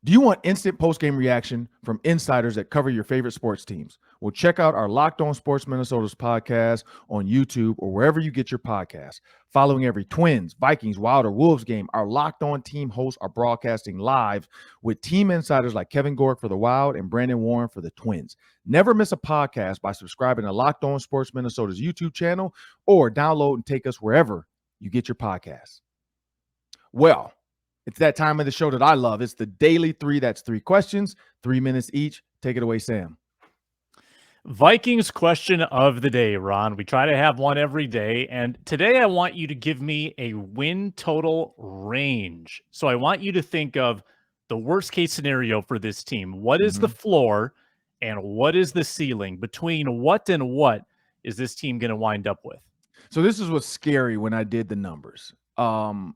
Do you want instant post-game reaction from insiders that cover your favorite sports teams? Well, check out our Locked On Sports Minnesota's podcast on YouTube or wherever you get your podcasts. Following every Twins, Vikings, Wild, or Wolves game, our Locked On team hosts are broadcasting live with team insiders like Kevin Gork for the Wild and Brandon Warren for the Twins. Never miss a podcast by subscribing to Locked On Sports Minnesota's YouTube channel or download and take us wherever you get your podcasts. Well, it's that time of the show that I love. It's the Daily 3. That's 3 questions, 3 minutes each. Take it away, Sam. Vikings question of the day, Ron. We try to have one every day. And today I want you to give me a win total range. So I want you to think of the worst case scenario for this team. What is the floor and what is the ceiling? Between what and what is this team going to wind up with? So this is what's scary when I did the numbers. And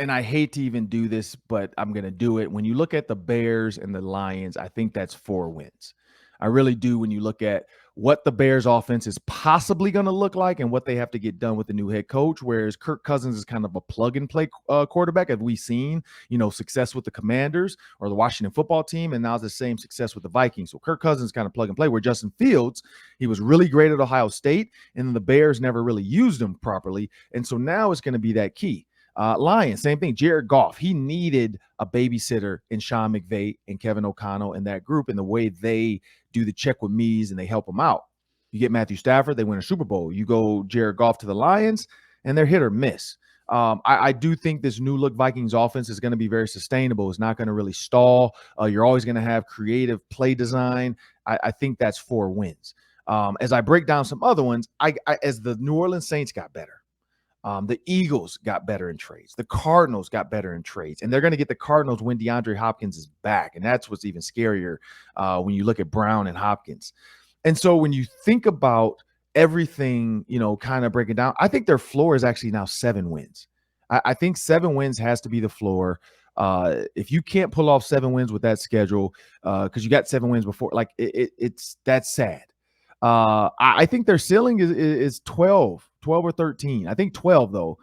I hate to even do this, but I'm going to do it. When you look at the Bears and the Lions, I think that's 4 wins. I really do. When you look at what the Bears offense is possibly going to look like and what they have to get done with the new head coach, whereas Kirk Cousins is kind of a plug and play quarterback. Have we seen, success with the Commanders or the Washington football team, and now the same success with the Vikings. So Kirk Cousins kind of plug and play, where Justin Fields, he was really great at Ohio State, and then the Bears never really used him properly. And so now it's going to be that key. Lions, same thing. Jared Goff, he needed a babysitter in Sean McVay and Kevin O'Connell and that group, and the way they do the check with me's and they help him out. You get Matthew Stafford, they win a Super Bowl. You go Jared Goff to the Lions, and they're hit or miss. I do think this new look Vikings offense is going to be very sustainable. It's not going to really stall. You're always going to have creative play design. I think that's 4 wins. As I break down some other ones, as the New Orleans Saints got better, the Eagles got better in trades. The Cardinals got better in trades. And they're going to get the Cardinals when DeAndre Hopkins is back. And that's what's even scarier when you look at Brown and Hopkins. And so when you think about everything, kind of break it down, I think their floor is actually now 7 wins. I think 7 wins has to be the floor. If you can't pull off 7 wins with that schedule, because you got 7 wins before, that's sad. I think their ceiling is 12 or 13. I think 12 though.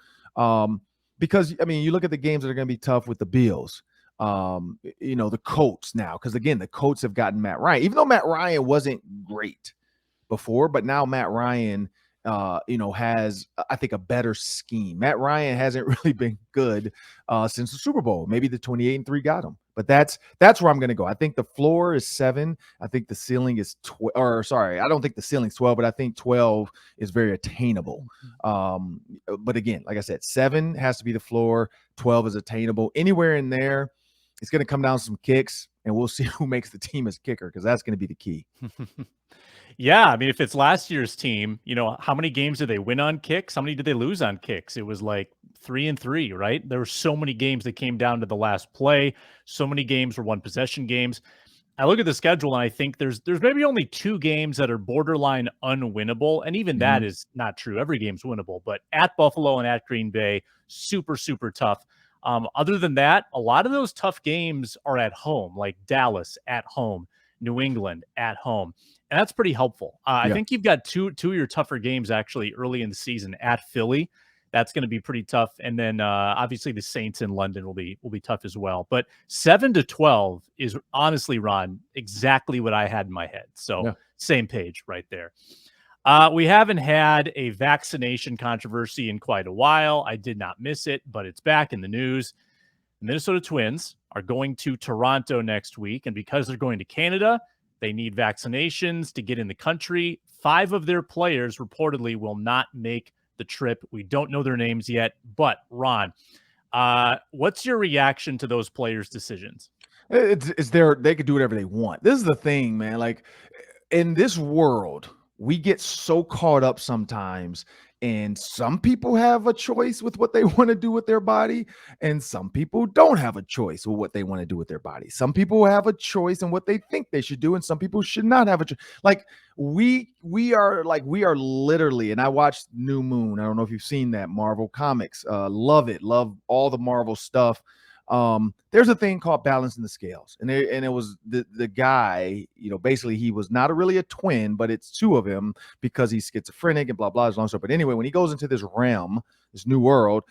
Because you look at the games that are going to be tough with the Bills, the Colts now, because again, the Colts have gotten Matt Ryan, even though Matt Ryan wasn't great before, but now Matt Ryan, has, I think, a better scheme. Matt Ryan hasn't really been good since the Super Bowl. Maybe the 28-3 got him. But that's where I'm going to go. I think the floor is 7. I think the ceiling is I don't think the ceiling's 12, but I think 12 is very attainable. But again, like I said, 7 has to be the floor. 12 is attainable. Anywhere in there, it's going to come down to some kicks, and we'll see who makes the team as kicker, because that's going to be the key. Yeah, if it's last year's team, how many games did they win on kicks? How many did they lose on kicks? It was like 3-3, right? There were so many games that came down to the last play. So many games were 1-possession games. I look at the schedule and I think there's maybe only 2 games that are borderline unwinnable, and even that is not true. Every game's winnable, but at Buffalo and at Green Bay, super, super tough. Other than that, a lot of those tough games are at home, like Dallas at home, New England at home. And that's pretty helpful. I think you've got two of your tougher games actually early in the season at Philly. That's going to be pretty tough. And then obviously the Saints in London will be tough as well. But 7-12 is honestly, Ron, exactly what I had in my head. So same page right there. We haven't had a vaccination controversy in quite a while. I did not miss it, but it's back in the news. The Minnesota Twins are going to Toronto next week. And because they're going to Canada, they need vaccinations to get in the country. 5 of their players reportedly will not make the trip. We don't know their names yet, but Ron, what's your reaction to those players' decisions? They could do whatever they want. This is the thing, man. Like, in this world, we get so caught up sometimes, and some people have a choice with what they want to do with their body, and some people don't have a choice with what they want to do with their body. Some people have a choice in what they think they should do, and some people should not have a choice. Like, we are literally, and I watched New Moon. I don't know if you've seen that, Marvel Comics. Love it. Love all the Marvel stuff. There's a thing called balancing the scales, and it was the guy, basically he was not really a twin, but it's 2 of him because he's schizophrenic and blah, blah, long story. But anyway, when he goes into this realm, this new world,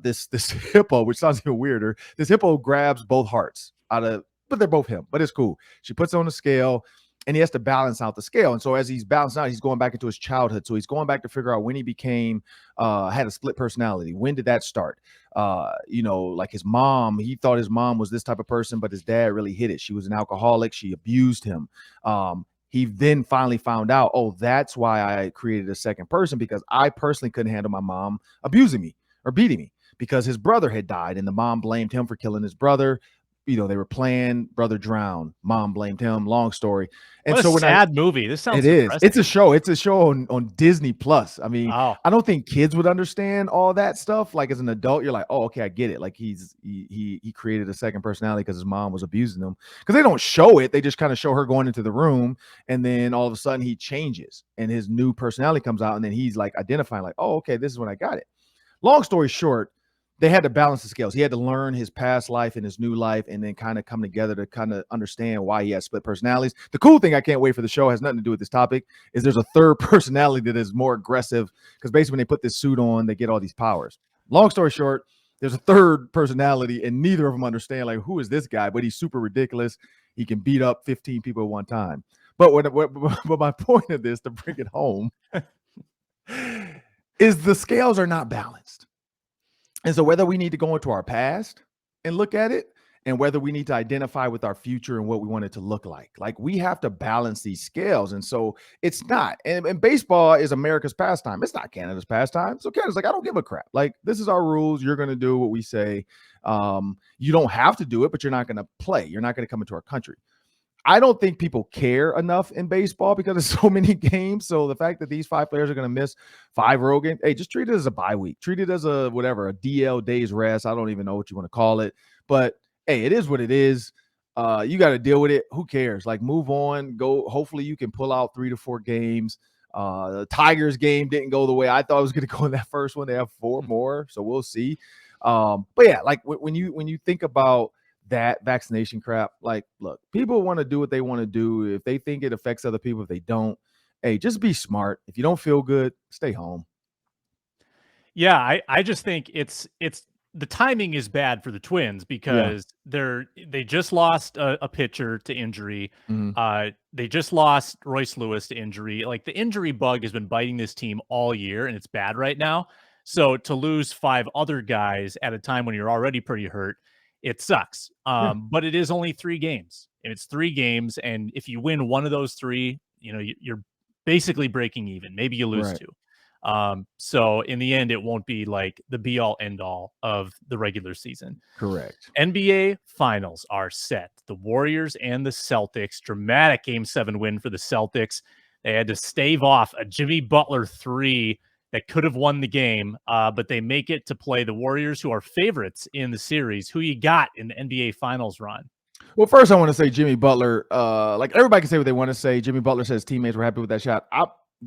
this hippo, which sounds even weirder, this hippo grabs both hearts out of but they're both him. But it's cool. She puts on the scale, and he has to balance out the scale. And so as he's balancing out, he's going back into his childhood. So he's going back to figure out when he became had a split personality. When did that start? Like his mom, he thought his mom was this type of person, but his dad really hid it. She was an alcoholic. She abused him. He then finally found out, oh, that's why I created a second person, because I personally couldn't handle my mom abusing me or beating me, because his brother had died and the mom blamed him for killing his brother. They were playing, brother drowned, mom blamed him, long story. And what a so when sad movie. This sounds it is, depressing. it's a show on Disney Plus. I mean, Oh. I don't think kids would understand all that stuff. Like as an adult, you're like, oh, okay, I get it. Like he created a second personality because his mom was abusing him, because they don't show it. They just kind of show her going into the room, and then all of a sudden he changes and his new personality comes out, and then he's like identifying like, oh, okay, this is when I got it. Long story short, they had to balance the scales. He had to learn his past life and his new life, and then kind of come together to kind of understand why he has split personalities. The cool thing, I can't wait for the show, has nothing to do with this topic, is there's a third personality that is more aggressive, because basically when they put this suit on, they get all these powers. Long story short, there's a third personality, and neither of them understand, like, who is this guy? But he's super ridiculous. He can beat up 15 people at one time. But my point of this, to bring it home, is the scales are not balanced. And so whether we need to go into our past and look at it, and whether we need to identify with our future and what we want it to look like we have to balance these scales. And so it's not, and baseball is America's pastime. It's not Canada's pastime. So Canada's like, I don't give a crap. Like, this is our rules. You're going to do what we say. You don't have to do it, but you're not going to play. You're not going to come into our country. I don't think people care enough in baseball because there's so many games. So the fact that these 5 players are going to miss 5 road games, hey, just treat it as a bye week. Treat it as a whatever, a DL, days rest. I don't even know what you want to call it. But, hey, it is what it is. You got to deal with it. Who cares? Like, move on. Go. Hopefully you can pull out 3 to 4 games. The Tigers game didn't go the way I thought it was going to go in that first one. They have 4 more, so we'll see. But, yeah, like when you think about that vaccination crap, like, look, people want to do what they want to do. If they think it affects other people, if they don't, hey, just be smart. If you don't feel good, stay home. Yeah, I just think it's the timing is bad for the Twins, because they just lost a pitcher to injury. Mm-hmm. They just lost Royce Lewis to injury. Like, the injury bug has been biting this team all year, and it's bad right now. So to lose 5 other guys at a time when you're already pretty hurt, it sucks. But it is only 3 games, and it's 3 games. And if you win one of those 3, you're basically breaking even. Maybe you lose 2. So in the end, it won't be like the be all end all of the regular season. Correct. NBA finals are set. The Warriors and the Celtics. Dramatic Game 7 win for the Celtics. They had to stave off a Jimmy Butler 3 that could have won the game, but they make it to play the Warriors, who are favorites in the series. Who you got in the NBA finals run? Well, first I want to say Jimmy Butler, like, everybody can say what they want to say. Jimmy Butler says teammates were happy with that shot.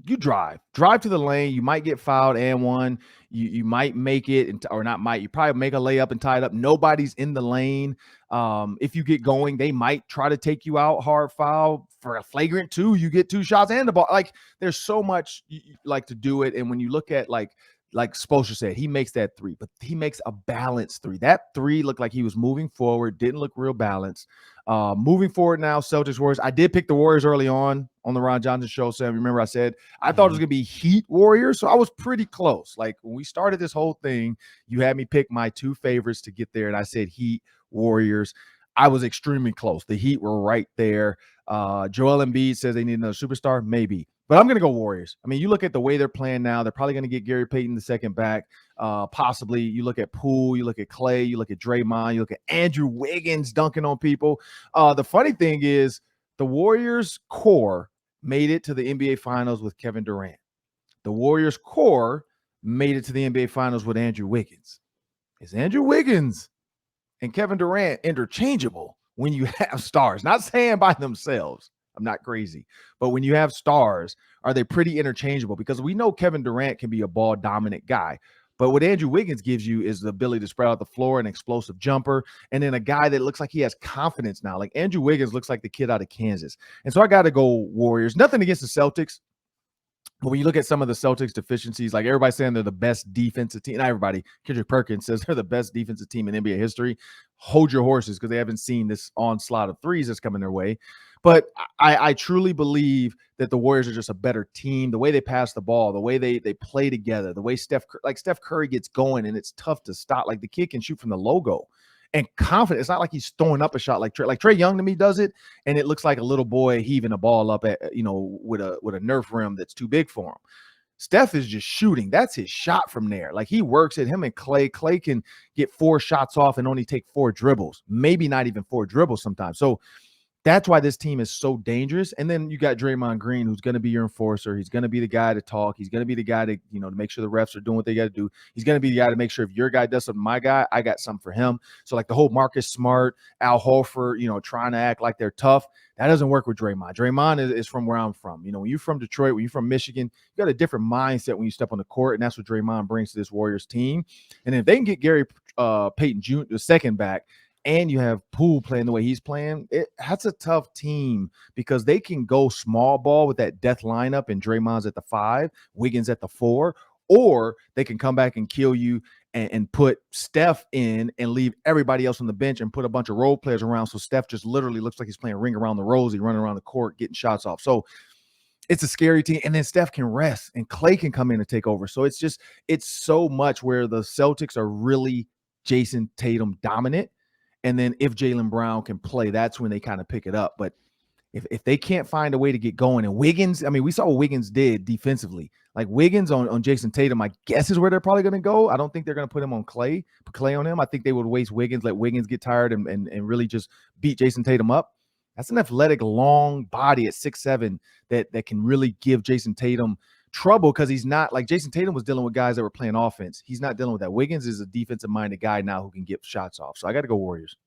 You drive to the lane. You might get fouled and one. You might make it, or not might. You probably make a layup and tie it up. Nobody's in the lane. If you get going, they might try to take you out. Hard foul for a flagrant 2. You get 2 shots and the ball. Like, there's so much like to do it. And when you look at like Spoelstra said, he makes that 3, but he makes a balanced 3. That 3 looked like he was moving forward, didn't look real balanced. Moving forward now, Celtics, Warriors. I did pick the Warriors early on the Ron Johnson show. So remember I said I thought it was going to be Heat Warriors. So I was pretty close. Like, when we started this whole thing, you had me pick my 2 favorites to get there, and I said Heat Warriors. I was extremely close. The Heat were right there. Joel Embiid says they need another superstar. Maybe. But I'm going to go Warriors. I mean, you look at the way they're playing now, they're probably going to get Gary Payton the second back. Possibly. You look at Poole, you look at Clay, you look at Draymond, you look at Andrew Wiggins dunking on people. The funny thing is, the Warriors core made it to the NBA Finals with Kevin Durant. The Warriors core made it to the NBA Finals with Andrew Wiggins. Is Andrew Wiggins and Kevin Durant interchangeable when you have stars? Not saying by themselves. I'm not crazy. But when you have stars, are they pretty interchangeable? Because we know Kevin Durant can be a ball dominant guy. But what Andrew Wiggins gives you is the ability to spread out the floor, an explosive jumper, and then a guy that looks like he has confidence now. Like, Andrew Wiggins looks like the kid out of Kansas. And so I got to go Warriors. Nothing against the Celtics. But when you look at some of the Celtics deficiencies, like everybody's saying they're the best defensive team, not everybody, Kendrick Perkins says they're the best defensive team in NBA history. Hold your horses because they haven't seen this onslaught of threes that's coming their way. But I truly believe that the Warriors are just a better team. The way they pass the ball, the way they play together, the way Steph Curry gets going, and it's tough to stop. Like the kid can shoot from the logo and confident. It's not like he's throwing up a shot like Trae Young to me does it, and it looks like a little boy heaving a ball up at with a Nerf rim that's too big for him. Steph is just shooting. That's his shot from there. Like he works at him and Clay. Clay can get 4 shots off and only take 4 dribbles, maybe not even 4 dribbles sometimes. So that's why this team is so dangerous. And then you got Draymond Green, who's going to be your enforcer. He's going to be the guy to talk. He's going to be the guy to, to make sure the refs are doing what they got to do. He's going to be the guy to make sure if your guy does something, my guy, I got something for him. So like the whole Marcus Smart, Al Horford, trying to act like they're tough, that doesn't work with Draymond. Draymond is from where I'm from. When you're from Detroit, when you're from Michigan, you got a different mindset when you step on the court, and that's what Draymond brings to this Warriors team. And if they can get Gary Payton Jr., the second back, and you have Poole playing the way he's playing, that's a tough team because they can go small ball with that death lineup and Draymond's at the 5, Wiggins at the 4, or they can come back and kill you and put Steph in and leave everybody else on the bench and put a bunch of role players around. So Steph just literally looks like he's playing Ring Around the Rosie, running around the court, getting shots off. So it's a scary team. And then Steph can rest and Clay can come in and take over. So it's so much where the Celtics are really Jason Tatum dominant. And then if Jaylen Brown can play, that's when they kind of pick it up. But if they can't find a way to get going, and Wiggins, I mean, we saw what Wiggins did defensively. Like Wiggins on Jason Tatum, I guess is where they're probably going to go. I don't think they're going to put him on Clay, put Clay on him. I think they would waste Wiggins, let Wiggins get tired and really just beat Jason Tatum up. That's an athletic, long body at 6'7" that can really give Jason Tatum trouble because he's not like Jason Tatum was dealing with guys that were playing offense. He's not dealing with that. Wiggins is a defensive-minded guy now who can get shots off. So I got to go Warriors.